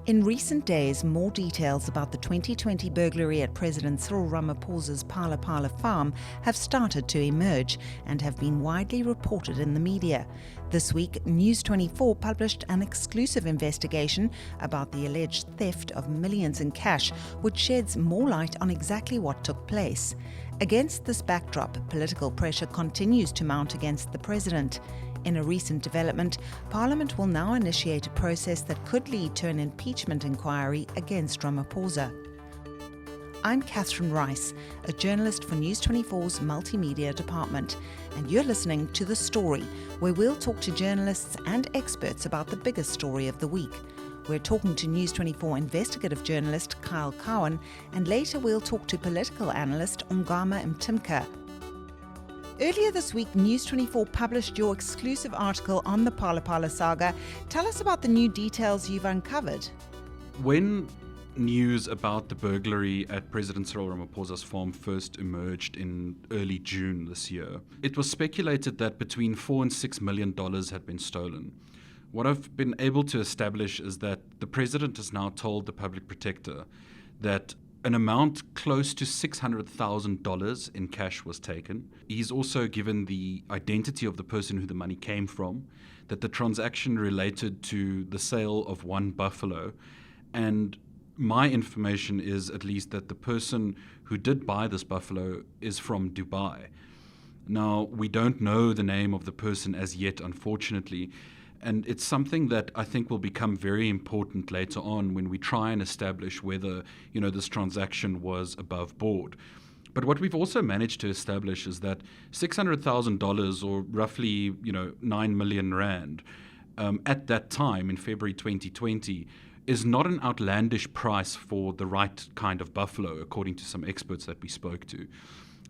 In recent days, more details about the 2020 burglary at President Cyril Ramaphosa's Phala Phala farm have started to emerge and have been widely reported in the media. This week, News 24 published an exclusive investigation about the alleged theft of millions in cash, which sheds more light on exactly what took place. Against this backdrop, political pressure continues to mount against the president. In a recent development, Parliament will now initiate a process that could lead to an impeachment inquiry against Ramaphosa. I'm Catherine Rice, a journalist for News 24's multimedia department, and you're listening to The Story, where we'll talk to journalists and experts about the biggest story of the week. We're talking to News 24 investigative journalist Kyle Cowan, and later we'll talk to political analyst Ongama Mtimka. Earlier this week, News 24 published your exclusive article on the Phala Phala saga. Tell us about the new details you've uncovered. When news about the burglary at President Cyril Ramaphosa's farm first emerged in early June this year, it was speculated that between $4 and $6 million had been stolen. What I've been able to establish is that the president has now told the public protector that an amount close to $600,000 in cash was taken. He's also given the identity of the person who the money came from, that the transaction related to the sale of one buffalo, and my information is at least that the person who did buy this buffalo is from Dubai. Now, we don't know the name of the person as yet, unfortunately, and it's something that I think will become very important later on when we try and establish whether, this transaction was above board. But what we've also managed to establish is that $600,000 or roughly, 9 million rand at that time in February 2020 is not an outlandish price for the right kind of buffalo, according to some experts that we spoke to.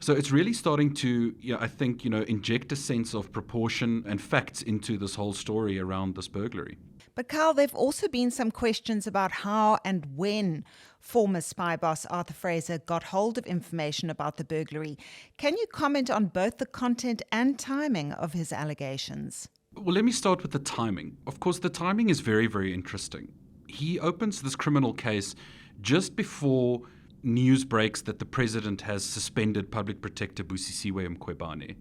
So it's really starting to, I think, inject a sense of proportion and facts into this whole story around this burglary. But Carl, there have also been some questions about how and when former spy boss Arthur Fraser got hold of information about the burglary. Can you comment on both the content and timing of his allegations? Well, let me start with the timing. Of course, the timing is very, very interesting. He opens this criminal case just before news breaks that the president has suspended Public Protector Busisiwe Mkhwebane.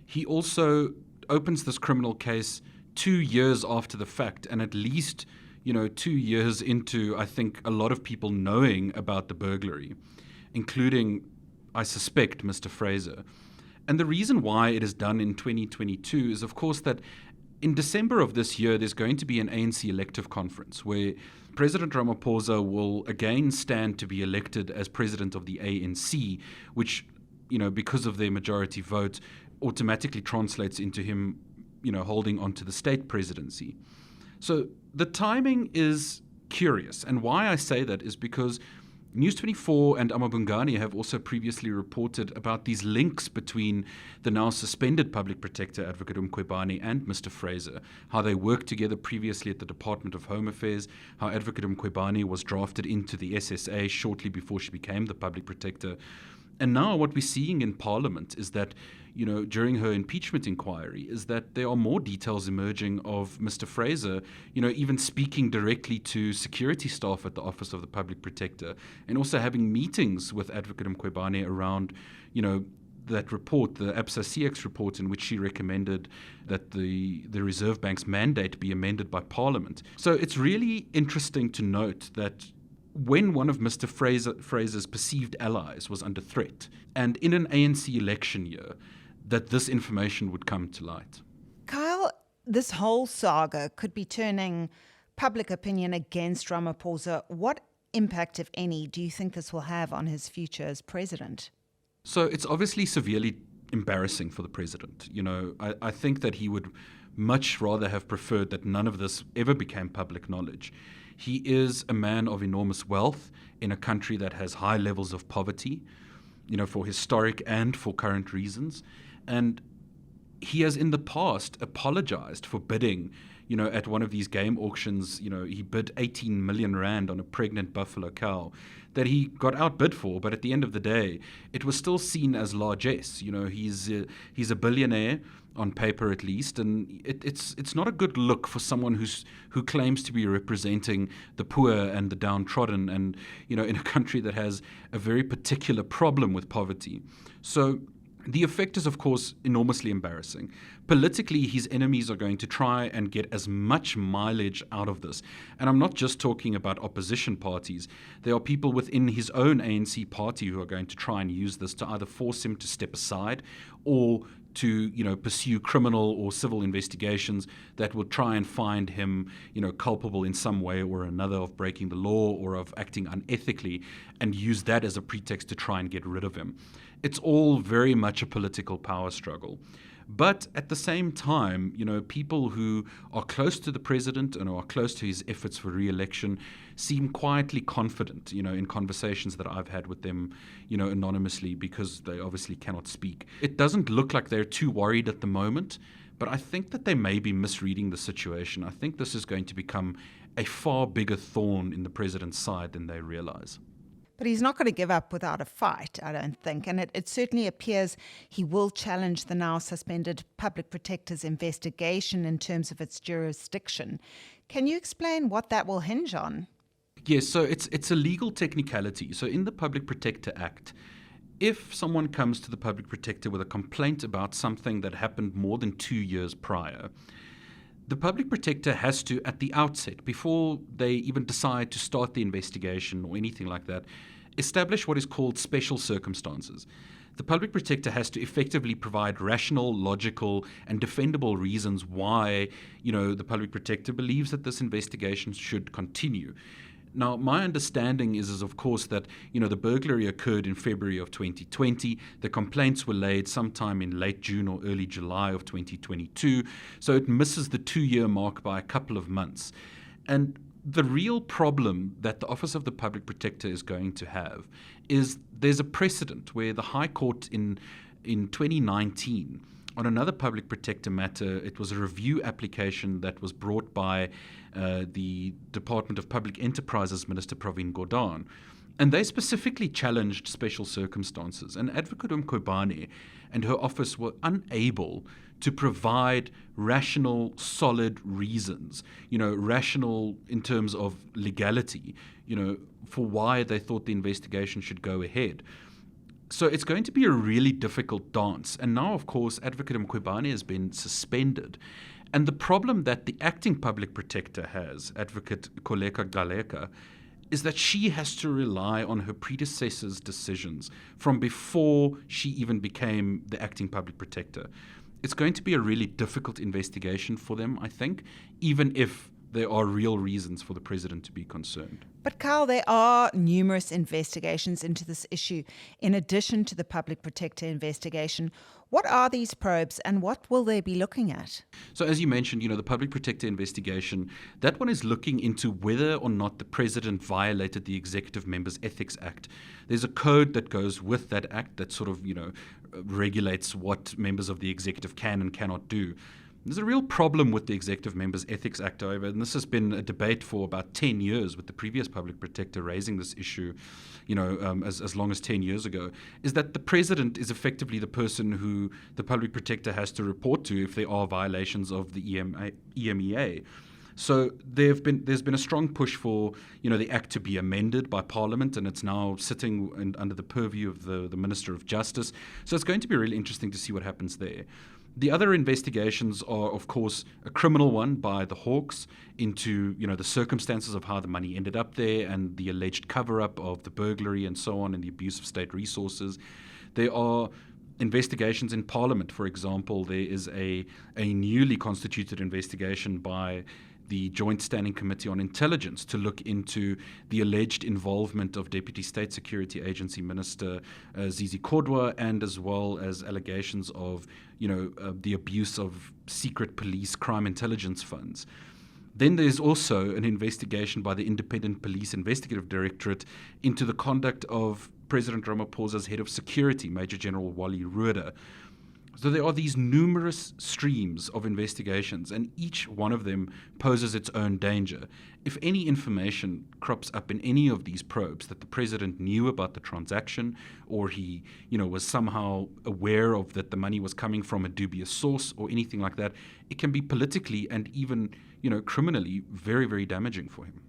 He also opens this criminal case 2 years after the fact, and at least, 2 years into, I think, a lot of people knowing about the burglary, including, I suspect, Mr. Fraser. And the reason why it is done in 2022 is, of course, that in December of this year, there's going to be an ANC elective conference where President Ramaphosa will again stand to be elected as president of the ANC, which, because of their majority vote, automatically translates into him, holding on to the state presidency. So the timing is curious. And why I say that is because News 24 and Amabungani have also previously reported about these links between the now suspended Public Protector Advocate Mkhwebane and Mr. Fraser, how they worked together previously at the Department of Home Affairs, how Advocate Mkhwebane was drafted into the SSA shortly before she became the Public Protector. And now what we're seeing in Parliament is that, during her impeachment inquiry, is that there are more details emerging of Mr. Fraser, even speaking directly to security staff at the Office of the Public Protector, and also having meetings with Advocate Mkhwebane around, that report, the ABSA CX report, in which she recommended that the Reserve Bank's mandate be amended by Parliament. So it's really interesting to note that when one of Mr. Fraser's perceived allies was under threat, and in an ANC election year, that this information would come to light. Kyle, this whole saga could be turning public opinion against Ramaphosa. What impact, if any, do you think this will have on his future as president? So it's obviously severely embarrassing for the president. I think that he would much rather have preferred that none of this ever became public knowledge. He is a man of enormous wealth in a country that has high levels of poverty, for historic and for current reasons. And he has in the past apologized for bidding, at one of these game auctions, he bid 18 million rand on a pregnant buffalo cow that he got outbid for, but at the end of the day, it was still seen as largesse. He's a billionaire on paper at least, and it's not a good look for someone who claims to be representing the poor and the downtrodden, and in a country that has a very particular problem with poverty. So the effect is, of course, enormously embarrassing. Politically, his enemies are going to try and get as much mileage out of this. And I'm not just talking about opposition parties. There are people within his own ANC party who are going to try and use this to either force him to step aside or to pursue criminal or civil investigations that will try and find him culpable in some way or another of breaking the law or of acting unethically, and use that as a pretext to try and get rid of him. It's all very much a political power struggle. But at the same time, people who are close to the president and are close to his efforts for re-election seem quietly confident, in conversations that I've had with them, anonymously, because they obviously cannot speak. It doesn't look like they're too worried at the moment, but I think that they may be misreading the situation. I think this is going to become a far bigger thorn in the president's side than they realize. But he's not going to give up without a fight, I don't think. And it certainly appears he will challenge the now suspended public protector's investigation in terms of its jurisdiction. Can you explain what that will hinge on? Yes, so it's a legal technicality. So in the Public Protector Act, if someone comes to the public protector with a complaint about something that happened more than 2 years prior, the public protector has to, at the outset, before they even decide to start the investigation or anything like that, establish what is called special circumstances. The public protector has to effectively provide rational, logical, and defendable reasons why, the public protector believes that this investigation should continue. Now, my understanding is of course, that, the burglary occurred in February of 2020. The complaints were laid sometime in late June or early July of 2022. So it misses the 2-year mark by a couple of months. And the real problem that the Office of the Public Protector is going to have is there's a precedent where the High Court in 2019, on another public protector matter, it was a review application that was brought by the Department of Public Enterprises Minister Pravin Gordhan. And they specifically challenged special circumstances. And Advocate Mkhwebane and her office were unable to provide rational, solid reasons, rational in terms of legality, for why they thought the investigation should go ahead. So it's going to be a really difficult dance. And now, of course, Advocate Mkhwebane has been suspended. And the problem that the acting public protector has, Advocate Koleka Galeka, is that she has to rely on her predecessor's decisions from before she even became the acting public protector. It's going to be a really difficult investigation for them, I think, even if there are real reasons for the president to be concerned. But Carl, there are numerous investigations into this issue in addition to the public protector investigation. What are these probes and what will they be looking at? So as you mentioned, the public protector investigation, that one is looking into whether or not the president violated the Executive Members Ethics Act. There's a code that goes with that act that sort of, regulates what members of the executive can and cannot do. There's a real problem with the Executive Members Ethics Act, however, and this has been a debate for about 10 years with the previous public protector raising this issue, as long as 10 years ago, is that the president is effectively the person who the public protector has to report to if there are violations of the EMEA. So there's been a strong push for the act to be amended by Parliament, and it's now sitting under the purview of the Minister of Justice. So it's going to be really interesting to see what happens there. The other investigations are, of course, a criminal one by the Hawks into, the circumstances of how the money ended up there and the alleged cover-up of the burglary and so on and the abuse of state resources. There are investigations in Parliament, for example. There is a newly constituted investigation by the Joint Standing Committee on Intelligence to look into the alleged involvement of Deputy State Security Agency Minister Zizi Kodwa, and as well as allegations of, the abuse of secret police crime intelligence funds. Then there's also an investigation by the Independent Police Investigative Directorate into the conduct of President Ramaphosa's head of security, Major General Wally Rueda. So there are these numerous streams of investigations, and each one of them poses its own danger. If any information crops up in any of these probes that the president knew about the transaction, or he, was somehow aware of that the money was coming from a dubious source or anything like that, it can be politically and even, criminally very, very damaging for him.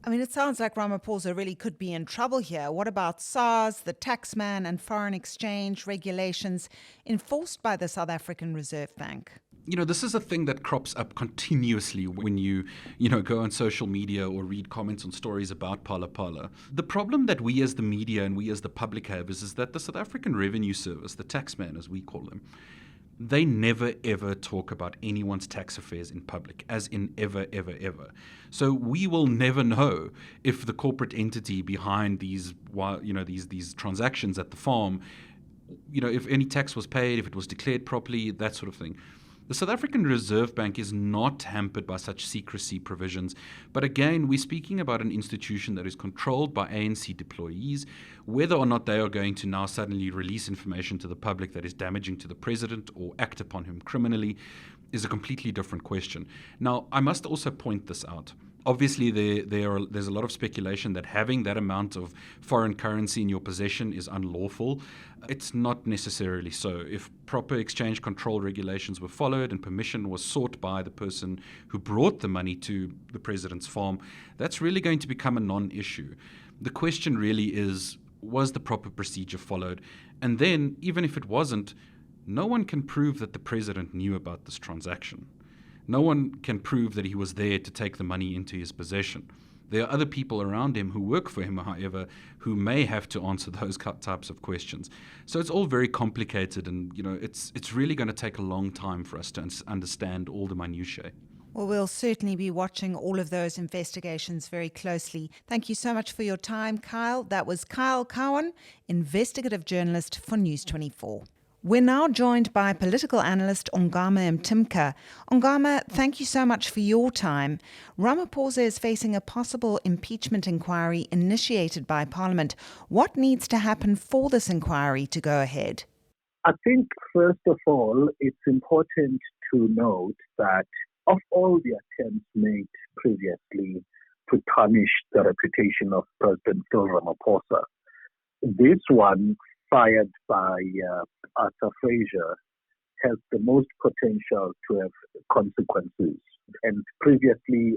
I mean, it sounds like Ramaphosa really could be in trouble here. What about SARS, the taxman, and foreign exchange regulations enforced by the South African Reserve Bank? This is a thing that crops up continuously when you go on social media or read comments on stories about Phala Phala. The problem that we as the media and we as the public have is that the South African Revenue Service, the taxman as we call them, they never, ever talk about anyone's tax affairs in public, as in ever, ever, ever. So we will never know if the corporate entity behind these transactions at the farm, if any tax was paid, if it was declared properly, that sort of thing. The South African Reserve Bank is not hampered by such secrecy provisions, but again, we're speaking about an institution that is controlled by ANC deployees. Whether or not they are going to now suddenly release information to the public that is damaging to the president or act upon him criminally is a completely different question. Now, I must also point this out. Obviously, there's a lot of speculation that having that amount of foreign currency in your possession is unlawful. It's not necessarily so. If proper exchange control regulations were followed and permission was sought by the person who brought the money to the president's farm, that's really going to become a non-issue. The question really is, was the proper procedure followed? And then, even if it wasn't, no one can prove that the president knew about this transaction. No one can prove that he was there to take the money into his possession. There are other people around him who work for him, however, who may have to answer those types of questions. So it's all very complicated, and it's really going to take a long time for us to understand all the minutiae. Well, we'll certainly be watching all of those investigations very closely. Thank you so much for your time, Kyle. That was Kyle Cowan, investigative journalist for News 24. We're now joined by political analyst Ongama Mtimka. Ongama, thank you so much for your time. Ramaphosa is facing a possible impeachment inquiry initiated by Parliament. What needs to happen for this inquiry to go ahead? I think, first of all, it's important to note that of all the attempts made previously to tarnish the reputation of President Cyril Ramaphosa, this one, fired by Arthur Fraser, has the most potential to have consequences. And previously,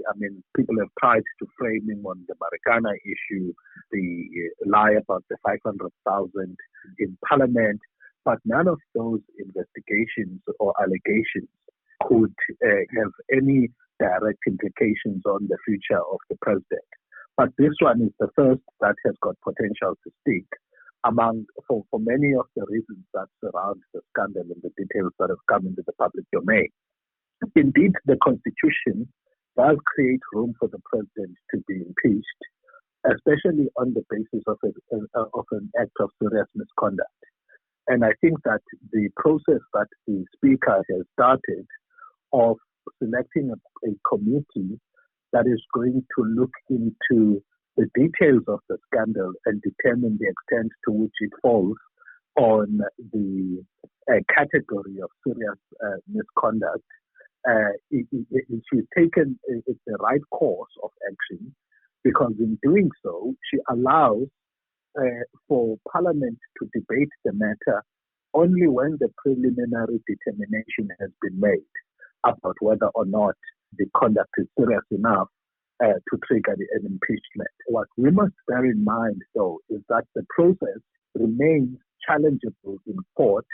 people have tried to frame him on the Marikana issue, the lie about the 500,000 in Parliament, but none of those investigations or allegations could have any direct implications on the future of the president. But this one is the first that has got potential to stick, for many of the reasons that surround the scandal and the details that have come into the public domain. Indeed, the Constitution does create room for the president to be impeached, especially on the basis of an act of serious misconduct. And I think that the process that the Speaker has started of selecting a committee that is going to look into the details of the scandal and determine the extent to which it falls on the category of serious misconduct. She's taken the right course of action, because in doing so, she allows for Parliament to debate the matter only when the preliminary determination has been made about whether or not the conduct is serious enough to trigger an impeachment. What we must bear in mind, though, is that the process remains challengeable in court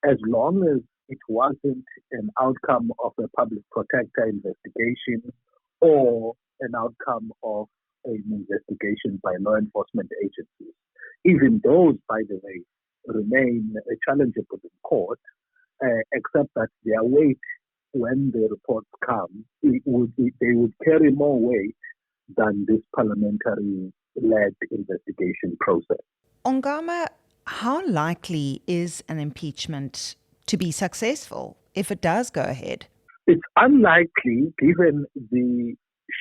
as long as it wasn't an outcome of a public protector investigation or an outcome of an investigation by law enforcement agencies. Even those, by the way, remain challengeable in court, except that their weight, when the reports come, they would carry more weight than this parliamentary-led investigation process. Ongama, how likely is an impeachment to be successful if it does go ahead? It's unlikely, given the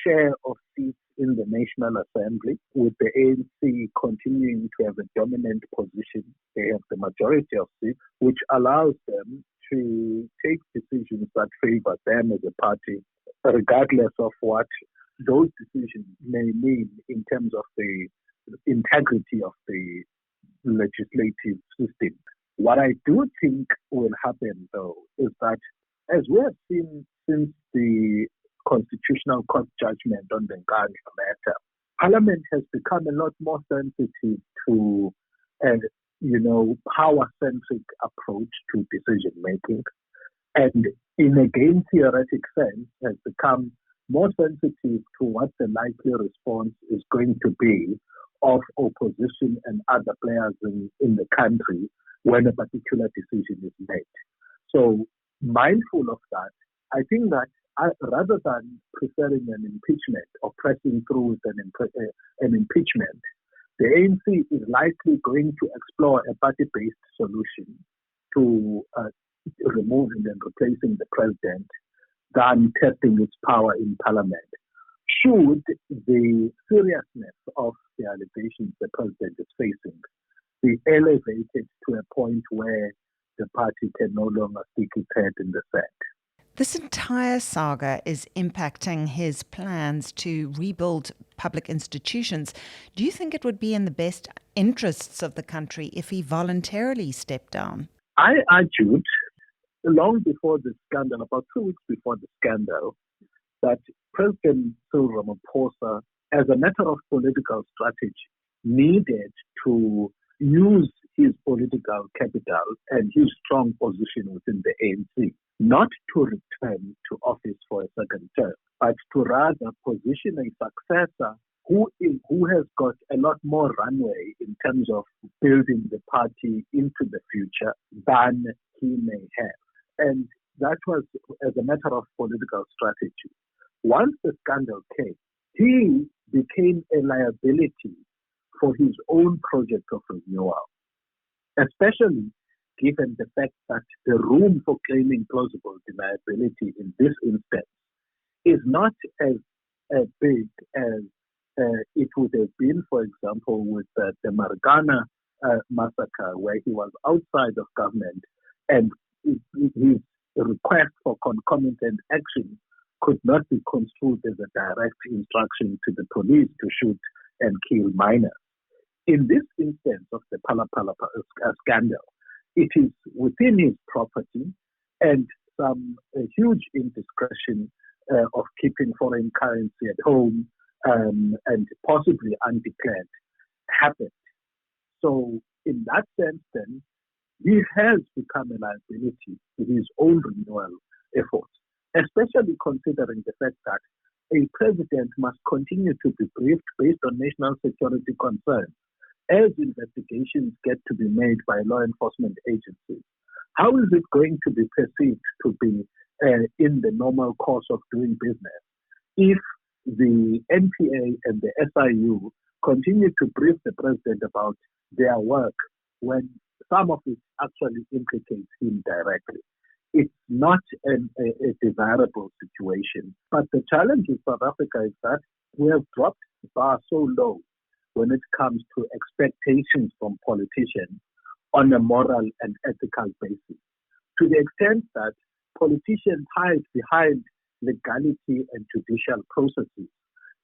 share of seats in the National Assembly, with the ANC continuing to have a dominant position. They have the majority of seats, which allows them to take decisions that favor them as a party, regardless of what those decisions may mean in terms of the integrity of the legislative system. What I do think will happen, though, is that as we have seen since the Constitutional Court judgment on the Ghana matter, Parliament has become a lot more sensitive to power-centric approach to decision making, and in a game theoretic sense has become more sensitive to what the likely response is going to be of opposition and other players in the country when a particular decision is made. So, mindful of that, I think that rather than preferring an impeachment or pressing through with an impeachment, the ANC is likely going to explore a party-based solution to removing and replacing the president than testing its power in parliament. Should the seriousness of the allegations the president is facing be elevated to a point where the party can no longer stick its head in the sand? This entire saga is impacting his plans to rebuild public institutions. Do you think it would be in the best interests of the country if he voluntarily stepped down? I argued long before the scandal, about 2 weeks before the scandal, that President Cyril Ramaphosa, as a matter of political strategy, needed to use his political capital and his strong position within the ANC, not to return to office for a second term, but to rather position a successor who has got a lot more runway in terms of building the party into the future than he may have. And that was as a matter of political strategy. Once the scandal came, he became a liability for his own project of renewal, especially given the fact that the room for claiming plausible deniability in this instance is not as big as it would have been, for example, with the Marikana massacre, where he was outside of government and his request for concomitant action could not be construed as a direct instruction to the police to shoot and kill minors. In this instance of the Phala Phala scandal, it is within his property, and some huge indiscretion of keeping foreign currency at home and possibly undeclared happened. So in that sense, then, he has become a liability to his own renewal efforts, especially considering the fact that a president must continue to be briefed based on national security concerns as investigations get to be made by law enforcement agencies. How is it going to be perceived to be in the normal course of doing business if the NPA and the SIU continue to brief the president about their work when some of it actually implicates him directly? It's not a desirable situation. But the challenge in South Africa is that we have dropped the bar so low when it comes to expectations from politicians on a moral and ethical basis, to the extent that politicians hide behind legality and judicial processes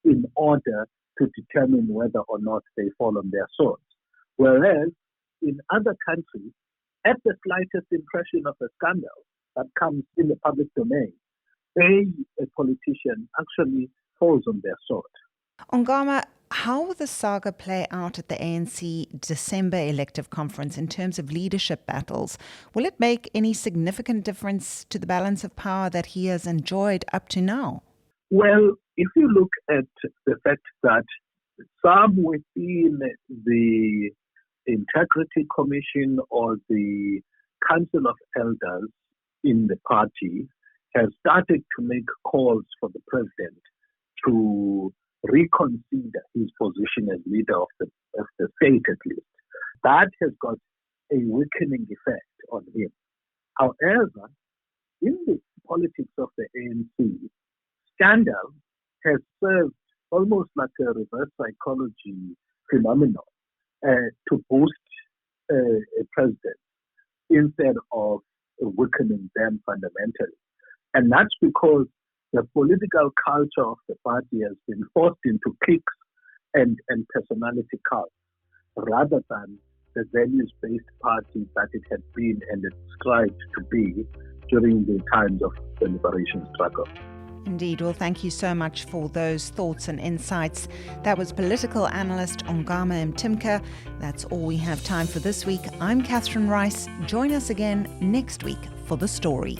in order to determine whether or not they fall on their swords. Whereas in other countries, at the slightest impression of a scandal that comes in the public domain, a politician actually falls on their sword. Ongama, how will the saga play out at the ANC December elective conference in terms of leadership battles? Will it make any significant difference to the balance of power that he has enjoyed up to now? Well, if you look at the fact that some within the Integrity Commission or the Council of Elders in the party have started to make calls for the president to reconsider his position as leader of the state, at least. That has got a weakening effect on him. However, in the politics of the ANC, scandal has served almost like a reverse psychology phenomenon to boost a president instead of weakening them fundamentally. And that's because the political culture of the party has been forced into cliques and personality cults, rather than the values-based party that it had been and it strived to be during the times of the liberation struggle. Indeed. Well, thank you so much for those thoughts and insights. That was political analyst Ongama Mtimka. That's all we have time for this week. I'm Catherine Rice. Join us again next week for The Story.